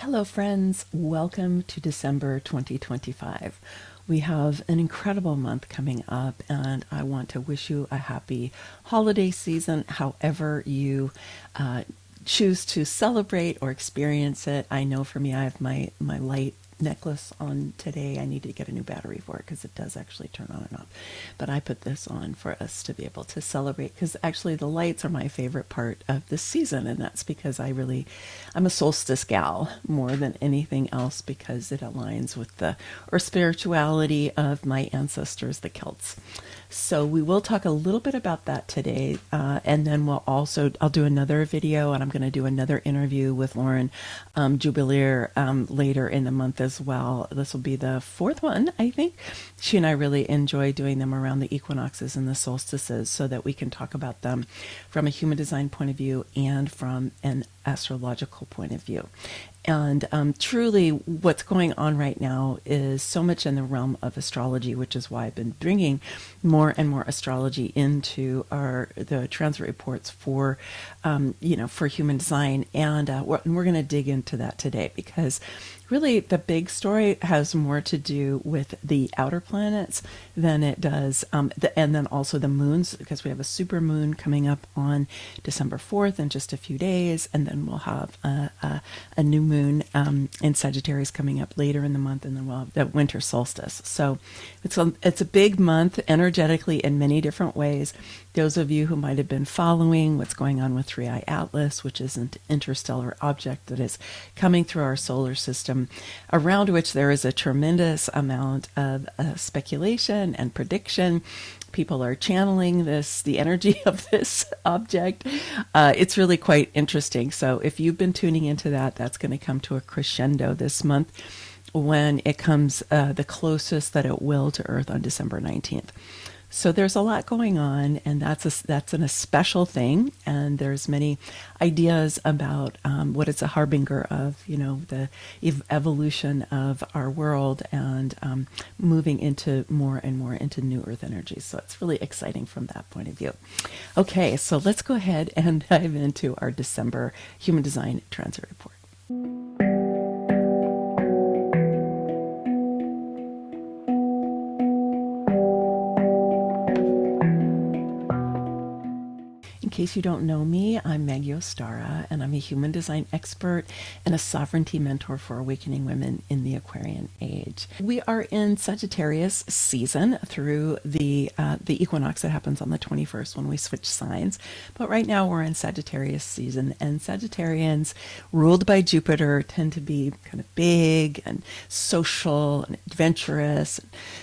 Hello, friends. Welcome to December 2025. We have an incredible month coming up, and I want to wish you a happy holiday season, however you choose to celebrate or experience it. I know for me, I have my light necklace on today. I need to get a new battery for it because it does actually turn on and off. But I put this on for us to be able to celebrate, because actually the lights are my favorite part of this season, and that's because I'm a solstice gal more than anything else, because it aligns with the spirituality of my ancestors, the Celts. So we will talk a little bit about that today, and then I'll do another video, and I'm going to do another interview with Lauren Jubileer later in the month as well. This will be the fourth one, I think. She and I really enjoy doing them around the equinoxes and the solstices, so that we can talk about them from a human design point of view and from an astrological point of view. And truly, what's going on right now is so much in the realm of astrology, which is why I've been bringing more and more astrology into the transit reports for human design, and we're going to dig into that today, because really the big story has more to do with the outer planets than it does, and then also the moons, because we have a super moon coming up on December 4th in just a few days, and then we'll have a new moon in Sagittarius coming up later in the month, and then we'll have the winter solstice. So it's a big month energetically in many different ways. Those of you who might have been following what's going on with 3i Atlas, which is an interstellar object that is coming through our solar system, around which there is a tremendous amount of speculation and prediction. People are channeling the energy of this object. It's really quite interesting. So if you've been tuning into that, that's going to come to a crescendo this month when it comes the closest that it will to Earth on December 19th. So there's a lot going on, and that's a special thing. And there's many ideas about what it's a harbinger of, the evolution of our world, and moving into more and more into new Earth energy. So it's really exciting from that point of view. Okay, so let's go ahead and dive into our December Human Design Transit Report. In case you don't know me, I'm Maggie Ostara, and I'm a human design expert and a sovereignty mentor for awakening women in the Aquarian age. We are in Sagittarius season through the equinox that happens on the 21st when we switch signs. But right now we're in Sagittarius season, and Sagittarians ruled by Jupiter tend to be kind of big and social and adventurous.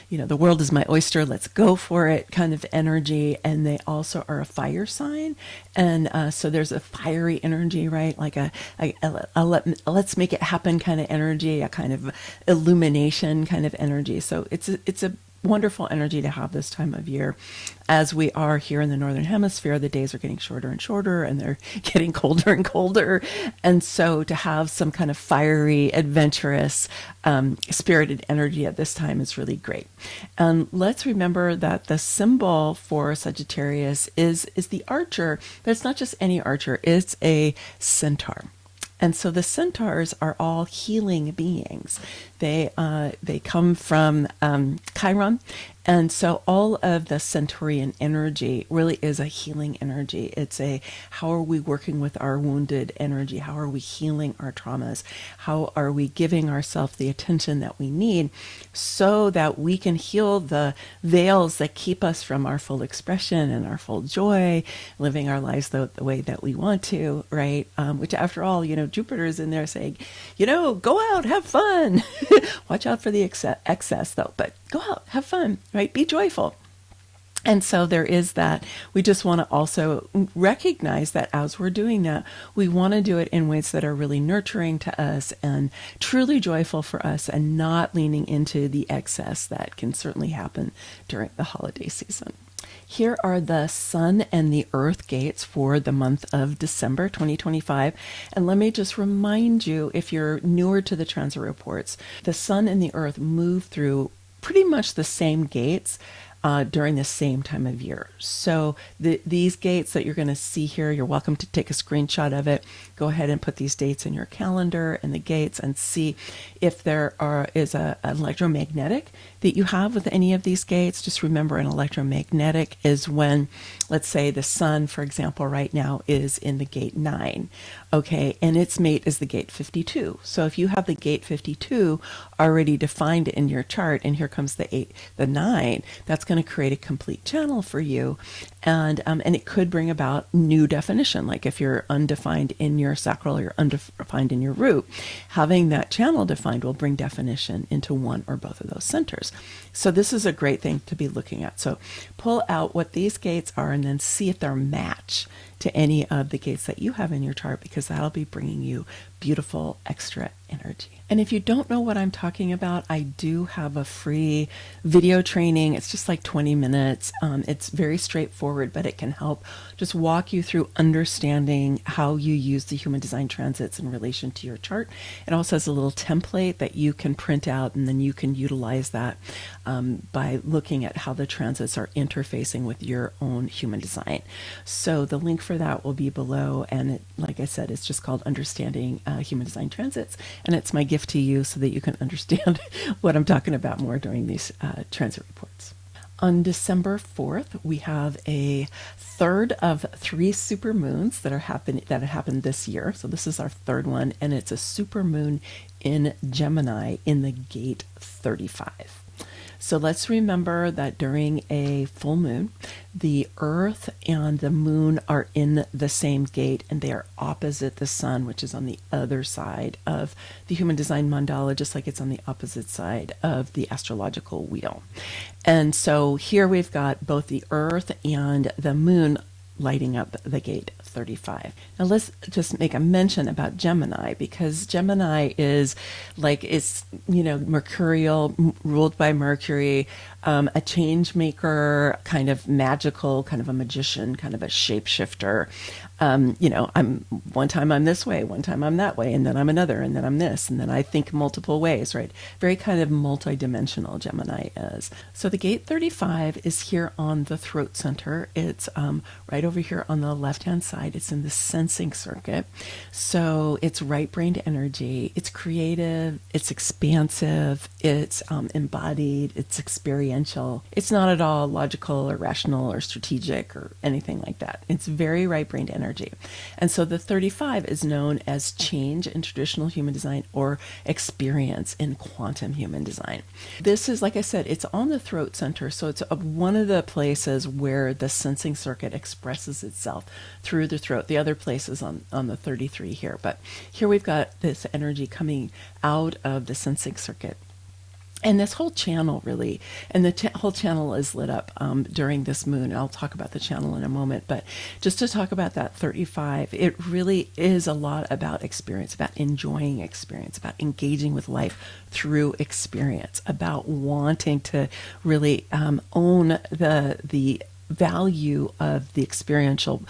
The world is my oyster, let's go for it kind of energy. And they also are a fire sign. And so there's a fiery energy, right? Like a let's make it happen kind of energy, a kind of illumination kind of energy. So it's a wonderful energy to have this time of year. As we are here in the Northern Hemisphere, the days are getting shorter and shorter, and they're getting colder and colder. And so to have some kind of fiery, adventurous, spirited energy at this time is really great. And let's remember that the symbol for Sagittarius is the archer, but it's not just any archer, it's a centaur. And so the centaurs are all healing beings. They come from Chiron. And so all of the centaurian energy really is a healing energy. It's how are we working with our wounded energy? How are we healing our traumas? How are we giving ourselves the attention that we need so that we can heal the veils that keep us from our full expression and our full joy, living our lives the way that we want to, right? Which after all, Jupiter is in there saying, go out, have fun. Watch out for the excess though, but go out, have fun, right? Be joyful. And so there is that. We just want to also recognize that as we're doing that, we want to do it in ways that are really nurturing to us and truly joyful for us, and not leaning into the excess that can certainly happen during the holiday season. Here are the Sun and the Earth gates for the month of December 2025. And let me just remind you, if you're newer to the transit reports, the Sun and the Earth move through pretty much the same gates during the same time of year. So these gates that you're going to see here, you're welcome to take a screenshot of it. Go ahead and put these dates in your calendar and the gates and see if there is an electromagnetic that you have with any of these gates. Just remember, an electromagnetic is when, let's say the sun, for example, right now is in the gate 9, okay, and its mate is the gate 52. So if you have the gate 52 already defined in your chart, and here comes the 9, that's going to create a complete channel for you, and it could bring about new definition. Like if you're undefined in your sacral or undefined in your root, having that channel defined will bring definition into one or both of those centers. So this is a great thing to be looking at. So pull out what these gates are and then see if they're match to any of the gates that you have in your chart, because that'll be bringing you beautiful extra energy. And if you don't know what I'm talking about, I do have a free video training. It's just like 20 minutes. It's very straightforward, but it can help just walk you through understanding how you use the human design transits in relation to your chart. It also has a little template that you can print out, and then you can utilize that by looking at how the transits are interfacing with your own human design. So the link for that will be below, and like I said, it's just called Understanding Human Design Transits, and it's my gift to you so that you can understand what I'm talking about more during these transit reports. On December 4th, we have a third of 3 super moons that happened this year. So this is our third one, and it's a super moon in Gemini in the gate 35. So let's remember that during a full moon, the Earth and the moon are in the same gate, and they are opposite the sun, which is on the other side of the human design mandala, just like it's on the opposite side of the astrological wheel. And so here we've got both the Earth and the moon lighting up the gate 35. Now let's just make a mention about Gemini, because Gemini is like, it's, mercurial, ruled by Mercury, a change maker, kind of magical, kind of a magician, kind of a shapeshifter. I'm one time I'm this way, one time I'm that way, and then I'm another, and then I'm this, and then I think multiple ways, right? Very kind of multidimensional Gemini is. So the gate 35 is here on the throat center. It's right over here on the left-hand side. It's in the sensing circuit. So it's right-brained energy. It's creative. It's expansive. It's embodied. It's experiential. It's not at all logical or rational or strategic or anything like that. It's very right-brained energy. And so the 35 is known as change in traditional human design or experience in quantum human design. This is, like I said, it's on the throat center. So it's one of the places where the sensing circuit expresses itself through the throat. The other place is on the 33 here. But here we've got this energy coming out of the sensing circuit. And this whole channel really, and the whole channel is lit up during this moon. I'll talk about the channel in a moment, but just to talk about that 35, it really is a lot about experience, about enjoying experience, about engaging with life through experience, about wanting to really own the value of the experiential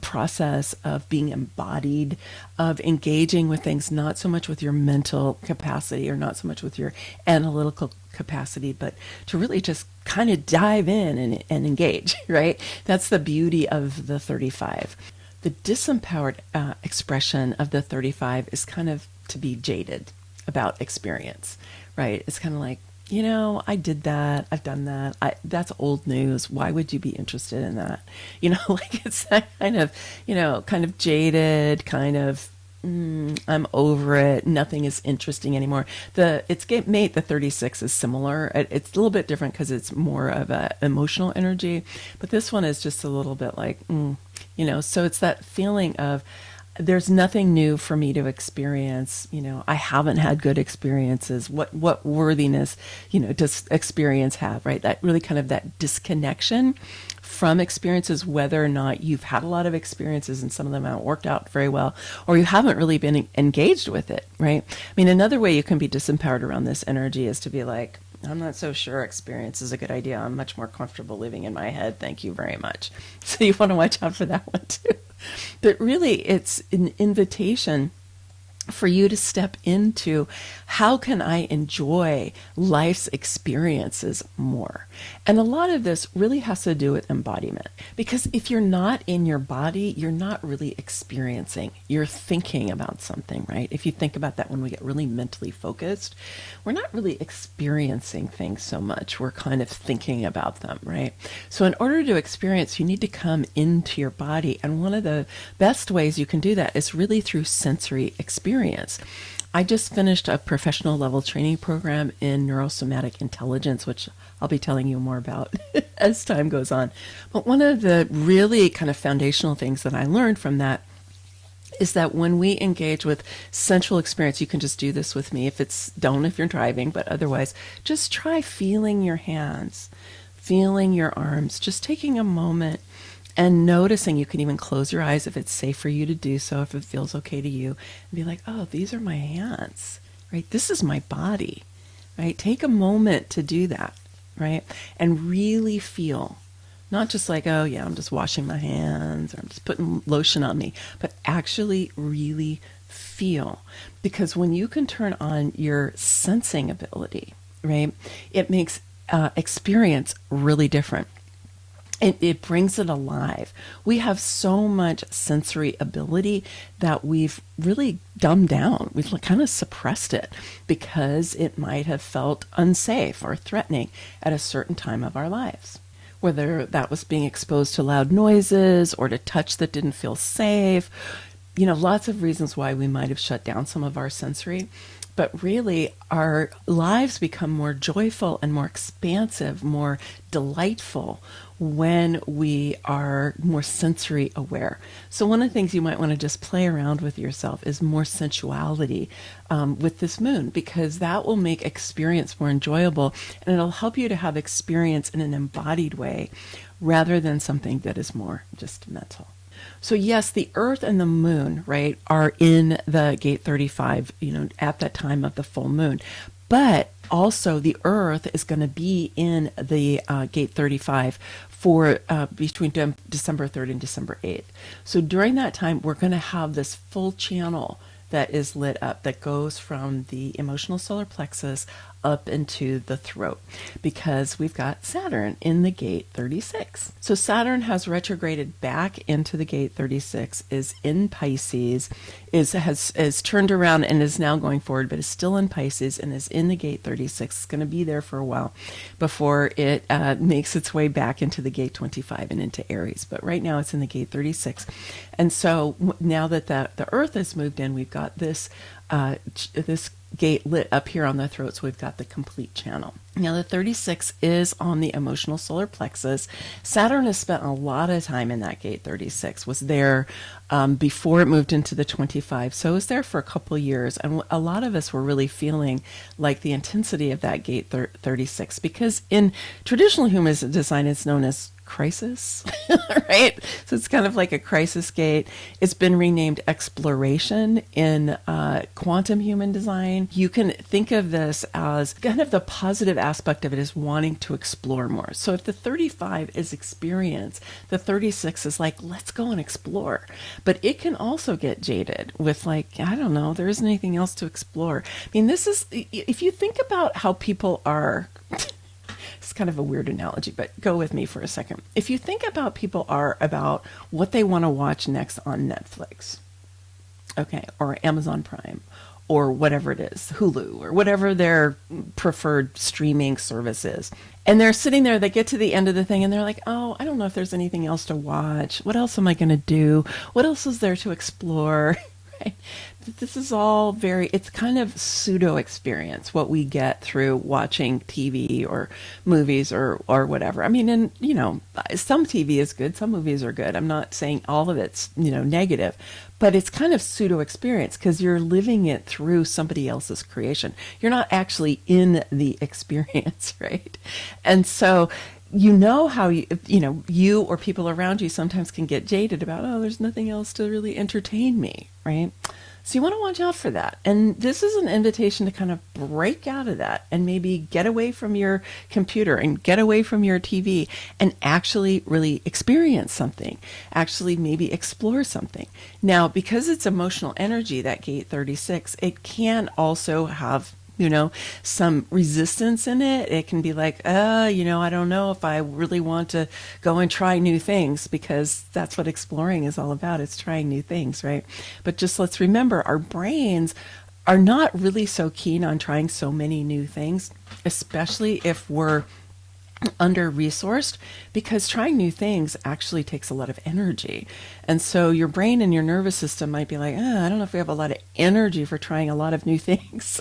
process of being embodied, of engaging with things, not so much with your mental capacity or not so much with your analytical capacity, but to really just kind of dive in and engage, right? That's the beauty of the 35. The disempowered expression of the 35 is kind of to be jaded about experience, right? It's kind of like, I did that. I've done that. That's old news. Why would you be interested in that? Like it's that kind of jaded, kind of, I'm over it. Nothing is interesting anymore. Its gate mate, the 36, is similar. It's a little bit different because it's more of a emotional energy, but this one is just a little bit like, so it's that feeling of, there's nothing new for me to experience. I haven't had good experiences. What worthiness, does experience have, right? That really kind of that disconnection from experiences, whether or not you've had a lot of experiences and some of them haven't worked out very well, or you haven't really been engaged with it, right? I mean, another way you can be disempowered around this energy is to be like, I'm not so sure experience is a good idea. I'm much more comfortable living in my head. Thank you very much. So you want to watch out for that one too. But really, it's an invitation for you to step into how can I enjoy life's experiences more. And a lot of this really has to do with embodiment, because if you're not in your body, you're not really experiencing, you're thinking about something, right? If you think about that, when we get really mentally focused, we're not really experiencing things so much, we're kind of thinking about them, right? So in order to experience, you need to come into your body, and one of the best ways you can do that is really through sensory experience. I just finished a professional level training program in neurosomatic intelligence, which I'll be telling you more about as time goes on. But one of the really kind of foundational things that I learned from that is that when we engage with sensual experience, you can just do this with me if you're driving, but otherwise just try feeling your hands, feeling your arms, just taking a moment and noticing. You can even close your eyes if it's safe for you to do so, if it feels okay to you, and be like, oh, these are my hands, right? This is my body, right? Take a moment to do that, right? And really feel, not just like, oh yeah, I'm just washing my hands or I'm just putting lotion on me, but actually really feel. Because when you can turn on your sensing ability, right, it makes experience really different. It brings it alive. We have so much sensory ability that we've really dumbed down. We've kind of suppressed it because it might have felt unsafe or threatening at a certain time of our lives. Whether that was being exposed to loud noises or to touch that didn't feel safe. Lots of reasons why we might have shut down some of our sensory. But really, our lives become more joyful and more expansive, more delightful when we are more sensory aware. So one of the things you might want to just play around with yourself is more sensuality with this moon, because that will make experience more enjoyable, and it'll help you to have experience in an embodied way rather than something that is more just mental. So yes, the Earth and the Moon, right, are in the gate 35, at that time of the full moon. But also the Earth is going to be in the gate 35 for between December 3rd and December 8th. So during that time, we're going to have this full channel that is lit up that goes from the emotional solar plexus up into the throat, because we've got Saturn in the gate 36. So Saturn has retrograded back into the gate 36, is in Pisces, has turned around and is now going forward, but is still in Pisces and is in the gate 36. It's going to be there for a while before it makes its way back into the gate 25 and into Aries. But right now it's in the gate 36. And so now that the Earth has moved in, we've got this gate lit up here on the throat, so we've got the complete channel. Now the 36 is on the emotional solar plexus. Saturn has spent a lot of time in that gate 36, was there before it moved into the 25, so it was there for a couple of years, and a lot of us were really feeling like the intensity of that gate 36, because in traditional human design it's known as crisis, right? So it's kind of like a crisis gate. It's been renamed exploration in quantum human design. You can think of this as kind of the positive aspect of it is wanting to explore more. So if the 35 is experience, the 36 is like, let's go and explore. But it can also get jaded with like, I don't know, there isn't anything else to explore. I mean, this is, if you think about how people are, it's kind of a weird analogy, but go with me for a second. If you think about people are about what they want to watch next on Netflix, okay, or Amazon Prime, or whatever it is, Hulu, or whatever their preferred streaming service is. And they're sitting there, they get to the end of the thing, and they're like, oh, I don't know if there's anything else to watch. What else am I going to do? What else is there to explore? Right? This is all it's kind of pseudo experience, what we get through watching TV or movies or whatever. I mean, and, some TV is good, some movies are good. I'm not saying all of it's, negative, but it's kind of pseudo experience because you're living it through somebody else's creation. You're not actually in the experience, right? And so, how you or people around you sometimes can get jaded about, oh, there's nothing else to really entertain me, right? So you want to watch out for that. And this is an invitation to kind of break out of that and maybe get away from your computer and get away from your TV and actually really experience something, actually maybe explore something. Now, because it's emotional energy, that gate 36, it can also have some resistance in it. It can be like, I don't know if I really want to go and try new things, because that's what exploring is all about. It's trying new things, right? But just let's remember, our brains are not really so keen on trying so many new things, especially if we're under resourced, because trying new things actually takes a lot of energy. And so your brain and your nervous system might be like, I don't know if we have a lot of energy for trying a lot of new things.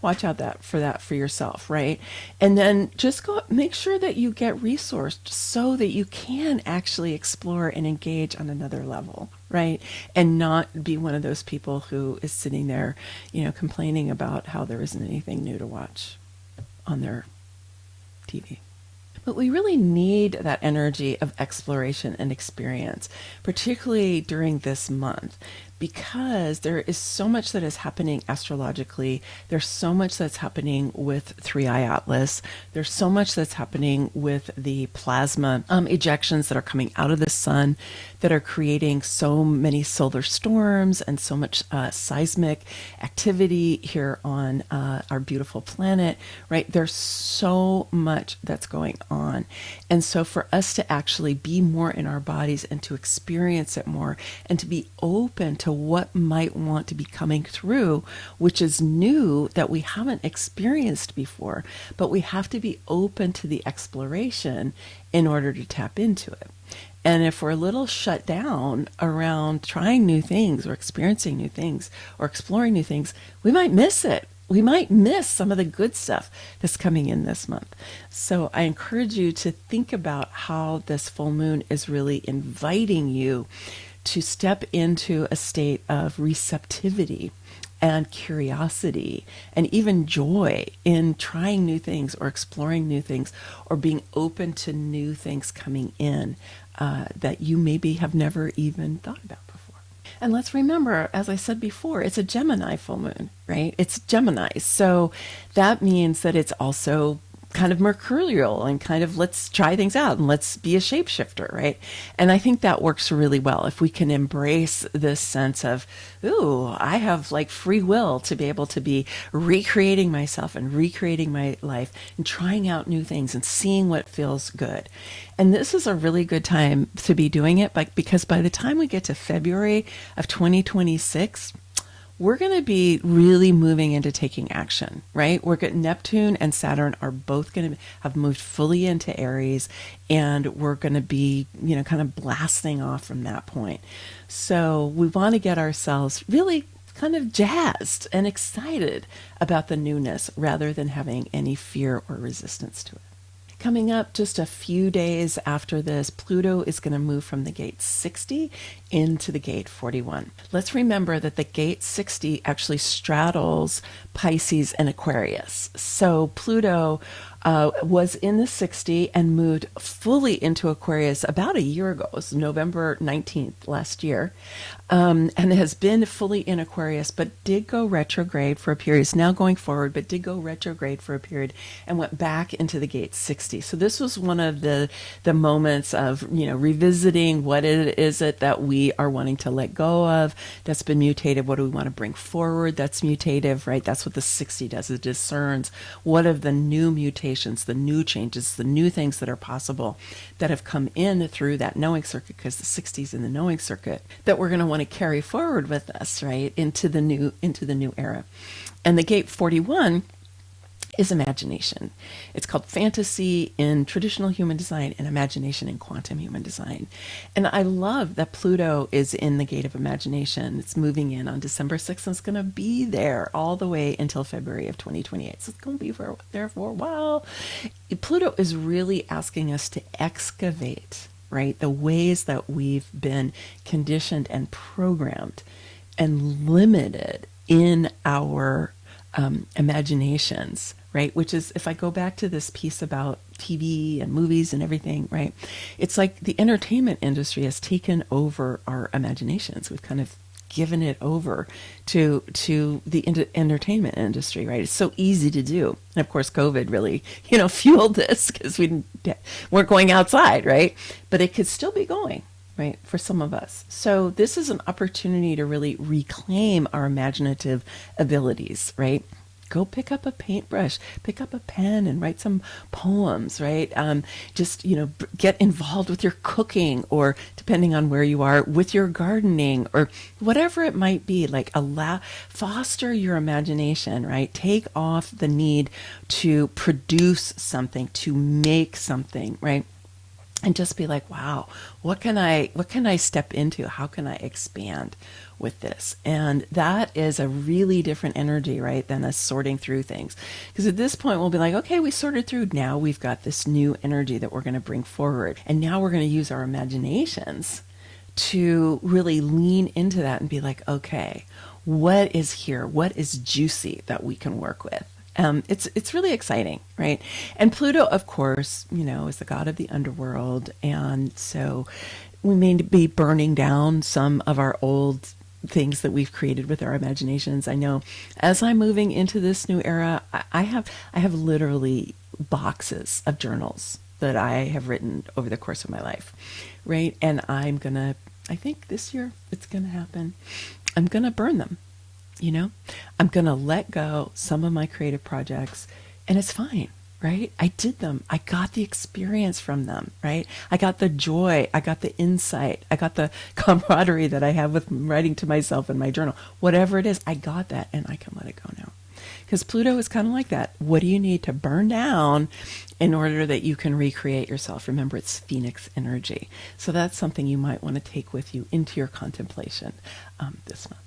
Watch out for that for yourself, right? And then just go make sure that you get resourced so that you can actually explore and engage on another level, right? And not be one of those people who is sitting there, complaining about how there isn't anything new to watch on their TV. But we really need that energy of exploration and experience, particularly during this month, because there is so much that is happening astrologically. There's so much that's happening with 3i Atlas. There's so much that's happening with the plasma ejections that are coming out of the sun, that are creating so many solar storms and so much seismic activity here on our beautiful planet, right? There's so much that's going on. And so for us to actually be more in our bodies and to experience it more and to be open to what might want to be coming through, which is new, that we haven't experienced before, but we have to be open to the exploration in order to tap into it. And if we're a little shut down around trying new things or experiencing new things or exploring new things, we might miss it. We might miss some of the good stuff that's coming in this month. So I encourage you to think about how this full moon is really inviting you to step into a state of receptivity and curiosity and even joy in trying new things or exploring new things or being open to new things coming in that you maybe have never even thought about before. And let's remember, as I said before, it's a Gemini full moon, right? It's Gemini. So that means that it's also kind of mercurial and kind of let's try things out and let's be a shapeshifter, right? And I think that works really well if we can embrace this sense of, ooh, I have like free will to be able to be recreating myself and recreating my life and trying out new things and seeing what feels good. And this is a really good time to be doing it, because by the time we get to February of 2026, we're going to be really moving into taking action, right? Neptune and Saturn are both going to have moved fully into Aries, and we're going to be, kind of blasting off from that point. So we want to get ourselves really kind of jazzed and excited about the newness rather than having any fear or resistance to it. Coming up just a few days after this, Pluto is going to move from the gate 60 into the gate 41. Let's remember that the gate 60 actually straddles Pisces and Aquarius. So Pluto was in the 60 and moved fully into Aquarius about a year ago. It was November 19th last year. And has been fully in Aquarius, but did go retrograde for a period. It's now going forward, but did go retrograde for a period and went back into the gate 60. So this was one of the moments of, revisiting what it is that we are wanting to let go of that's been mutated. What do we want to bring forward that's mutative, right? That's what the 60 does. It discerns what of the new mutations, the new changes, the new things that are possible that have come in through that knowing circuit, because the 60 is in the knowing circuit, that we're going to want to carry forward with us, right, into the new era. And the gate 41 is imagination. It's called fantasy in traditional human design and imagination in quantum human design. And I love that Pluto is in the gate of imagination. It's moving in on December 6th, and it's going to be there all the way until February of 2028. So it's going to be there for a while. Pluto is really asking us to excavate, right, the ways that we've been conditioned and programmed and limited in our imaginations, right? Which is, if I go back to this piece about TV and movies and everything, right? It's like the entertainment industry has taken over our imaginations. We've kind of given it over to the entertainment industry, right? It's so easy to do. And of course, COVID really, fueled this because weren't going outside, right? But it could still be going, right, for some of us. So this is an opportunity to really reclaim our imaginative abilities, right? Go pick up a paintbrush, pick up a pen and write some poems, right? Get involved with your cooking, or depending on where you are, with your gardening, or whatever it might be. Like, foster your imagination, right? Take off the need to produce something, to make something, right? And just be like, wow, what can I step into? How can I expand with this? And that is a really different energy, right, than us sorting through things. Because at this point, we'll be like, okay, we sorted through. Now we've got this new energy that we're going to bring forward. And now we're going to use our imaginations to really lean into that and be like, okay, what is here? What is juicy that we can work with? It's really exciting, right? And Pluto, of course, is the god of the underworld. And so we may be burning down some of our old things that we've created with our imaginations. I know as I'm moving into this new era, I have literally boxes of journals that I have written over the course of my life, right? And I think this year it's going to happen. I'm going to burn them. I'm going to let go some of my creative projects, and it's fine, right? I did them. I got the experience from them, right? I got the joy. I got the insight. I got the camaraderie that I have with writing to myself in my journal. Whatever it is, I got that, and I can let it go now. Because Pluto is kind of like that. What do you need to burn down in order that you can recreate yourself? Remember, it's Phoenix energy. So that's something you might want to take with you into your contemplation this month.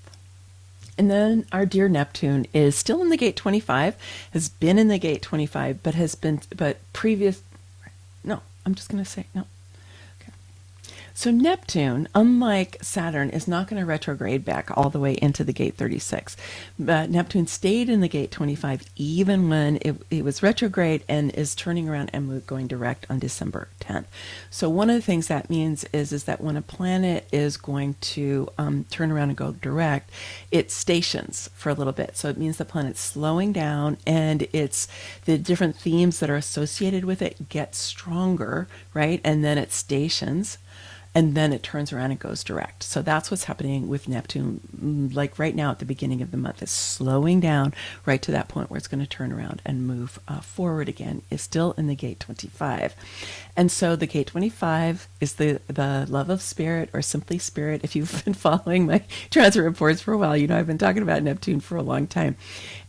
And then our dear Neptune is still in the gate 25, has been in the gate 25, but I'm just going to say no. Okay. So Neptune, unlike Saturn, is not going to retrograde back all the way into the gate 36. But Neptune stayed in the gate 25 even when it was retrograde, and is turning around and going direct on December 10th. So one of the things that means is that when a planet is going to turn around and go direct, it stations for a little bit. So it means the planet's slowing down, and it's the different themes that are associated with it get stronger, right? And then it stations, and then it turns around and goes direct. So that's what's happening with Neptune. Like right now at the beginning of the month, it's slowing down right to that point where it's going to turn around and move forward again. It's still in the gate 25. And so the gate 25 is the love of spirit, or simply spirit. If you've been following my transit reports for a while, I've been talking about Neptune for a long time.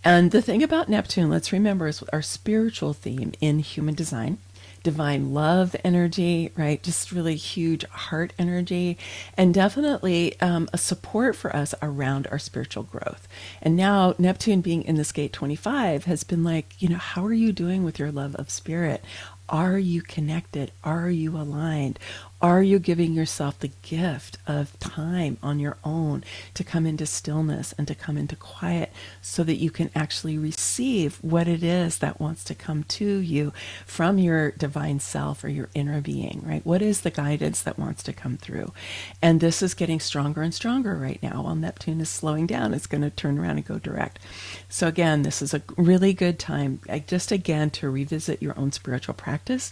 And the thing about Neptune, let's remember, is our spiritual theme in human design. Divine love energy, right? Just really huge heart energy, and definitely a support for us around our spiritual growth. And now Neptune being in this gate 25 has been like, how are you doing with your love of spirit? Are you connected? Are you aligned? Are you giving yourself the gift of time on your own to come into stillness and to come into quiet so that you can actually receive what it is that wants to come to you from your divine self or your inner being, right? What is the guidance that wants to come through? And this is getting stronger and stronger right now. While Neptune is slowing down, it's going to turn around and go direct. So again, this is a really good time, just again, to revisit your own spiritual practice.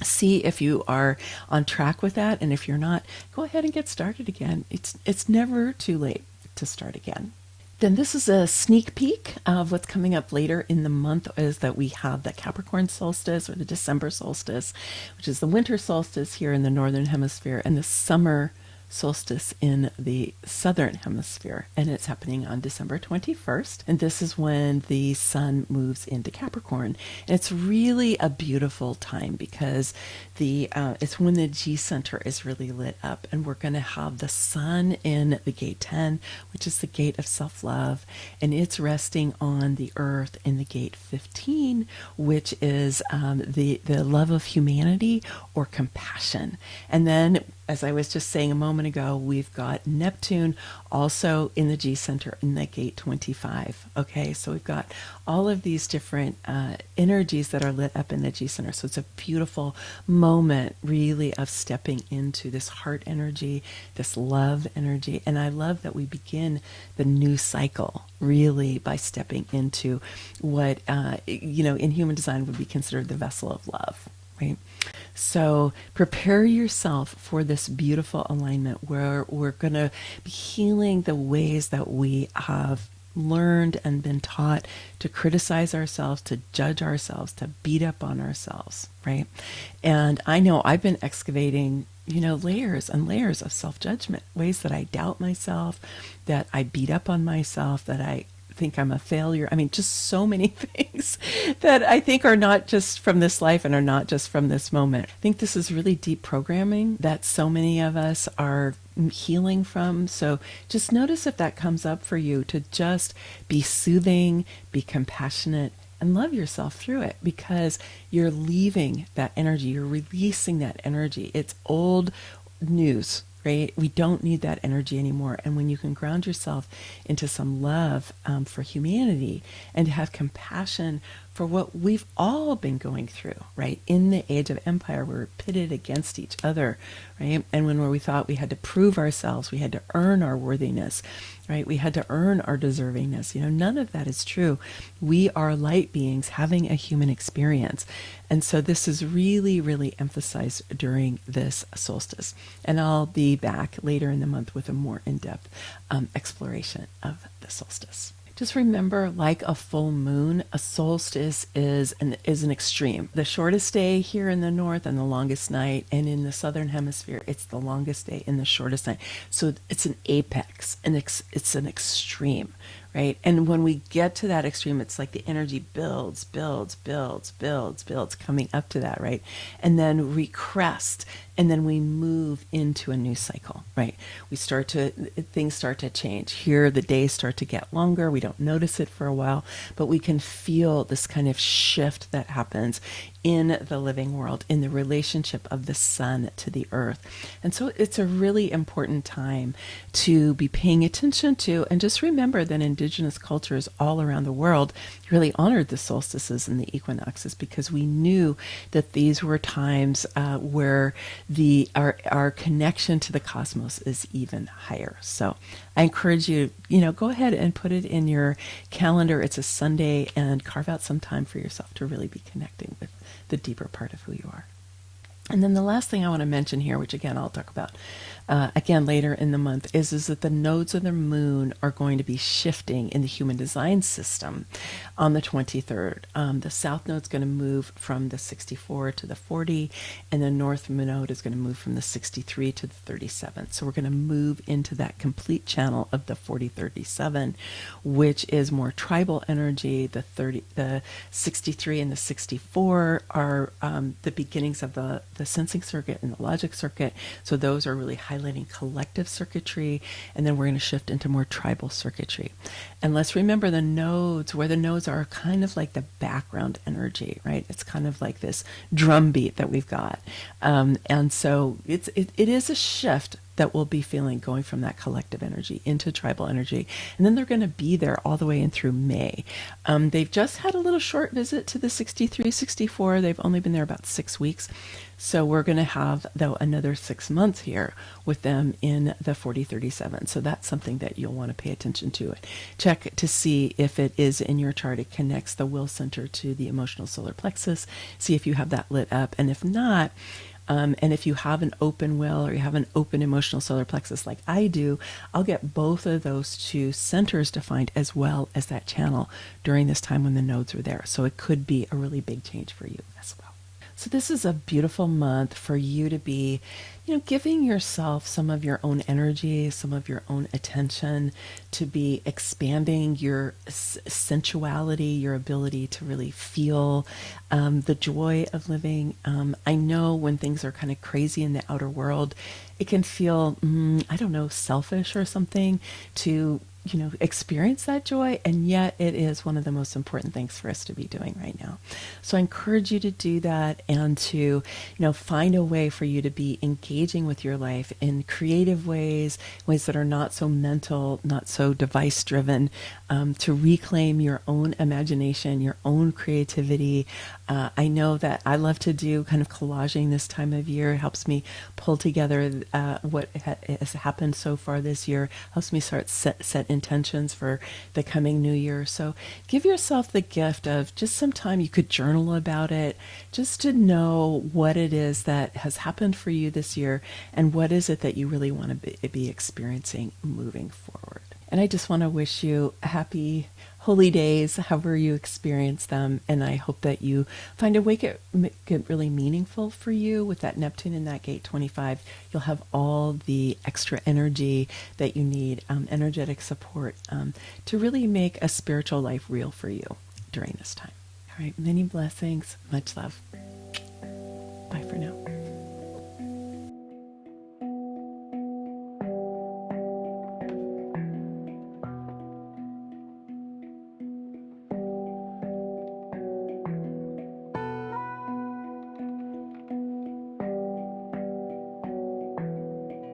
See if you are on track with that, and if you're not, go ahead and get started again. It's never too late to start again. Then this is a sneak peek of what's coming up later in the month, is that we have the Capricorn Solstice, or the December solstice, which is the winter solstice here in the northern hemisphere, and the summer solstice in the southern hemisphere, and it's happening on December 21st, and this is when the sun moves into Capricorn. And it's really a beautiful time because it's when the G center is really lit up, and we're going to have the sun in the gate 10, which is the gate of self-love, and it's resting on the earth in the gate 15, which is the love of humanity or compassion. And then, as I was just saying a moment moment ago, we've got Neptune also in the G center in the gate 25. Okay, so we've got all of these different energies that are lit up in the G center. So it's a beautiful moment, really, of stepping into this heart energy, this love energy. And I love that we begin the new cycle really by stepping into what, in human design would be considered the vessel of love, right? So prepare yourself for this beautiful alignment where we're going to be healing the ways that we have learned and been taught to criticize ourselves, to judge ourselves, to beat up on ourselves, right? And I know I've been excavating, layers and layers of self-judgment, ways that I doubt myself, that I beat up on myself, that I think I'm a failure. I mean, just so many things that I think are not just from this life and are not just from this moment. I think this is really deep programming that so many of us are healing from. So just notice if that comes up for you, to just be soothing, be compassionate, and love yourself through it, because you're leaving that energy, you're releasing that energy. It's old news, right? We don't need that energy anymore. And when you can ground yourself into some love for humanity and have compassion for what we've all been going through, right? In the age of empire, we were pitted against each other, right? And when we thought we had to prove ourselves, we had to earn our worthiness, right? We had to earn our deservingness. None of that is true. We are light beings having a human experience. And so this is really, really emphasized during this solstice. And I'll be back later in the month with a more in-depth exploration of the solstice. Just remember, like a full moon, a solstice is an extreme. The shortest day here in the north and the longest night, and in the southern hemisphere, it's the longest day and the shortest night. So it's an apex, and it's an extreme, right? And when we get to that extreme, it's like the energy builds, coming up to that, right? And then we crest, and then we move into a new cycle, right? Things start to change. Here, the days start to get longer. We don't notice it for a while, but we can feel this kind of shift that happens in the living world, in the relationship of the sun to the earth. And so it's a really important time to be paying attention to, and just remember that indigenous cultures all around the world really honored the solstices and the equinoxes, because we knew that these were times where our connection to the cosmos is even higher. So I encourage you, go ahead and put it in your calendar. It's a Sunday, and carve out some time for yourself to really be connecting with the deeper part of who you are. And then the last thing I want to mention here, which again I'll talk about again later in the month, is that the nodes of the moon are going to be shifting in the human design system on the 23rd. The south node is going to move from the 64 to the 40, and the north node is going to move from the 63 to the 37. So we're going to move into that complete channel of the 4037, which is more tribal energy. The 63 and the 64 are the beginnings of the sensing circuit and the logic circuit. So those are really highlighting collective circuitry, and then we're going to shift into more tribal circuitry. And let's remember the nodes, where the nodes are kind of like the background energy, right? It's kind of like this drum beat that we've got. And so it is a shift that we'll be feeling, going from that collective energy into tribal energy. And then they're going to be there all the way in through May. They've just had a little short visit to the 63, 64. They've only been there about 6 weeks. So we're going to have, though, another 6 months here with them in the 4037. So that's something that you'll want to pay attention to. Check to see if it is in your chart. It connects the will center to the emotional solar plexus. See if you have that lit up. And if not, and if you have an open will, or you have an open emotional solar plexus like I do, I'll get both of those two centers defined as well as that channel during this time when the nodes are there. So it could be a really big change for you as well. So this is a beautiful month for you to be, giving yourself some of your own energy, some of your own attention, to be expanding your sensuality, your ability to really feel the joy of living. I know when things are kind of crazy in the outer world, it can feel, selfish or something to experience that joy, and yet it is one of the most important things for us to be doing right now. So I encourage you to do that, and to find a way for you to be engaging with your life in creative ways that are not so mental, not so device driven, to reclaim your own imagination, your own creativity. I know that I love to do kind of collaging this time of year. It helps me pull together what has happened so far this year, helps me start set intentions for the coming new year. So give yourself the gift of just some time. You could journal about it, just to know what it is that has happened for you this year, and what is it that you really want to be experiencing moving forward. And I just want to wish you happy holy days, however you experience them. And I hope that you find a way to make it really meaningful for you. With that Neptune in that gate 25, you'll have all the extra energy that you need, energetic support, to really make a spiritual life real for you during this time. All right, many blessings, much love. Bye for now.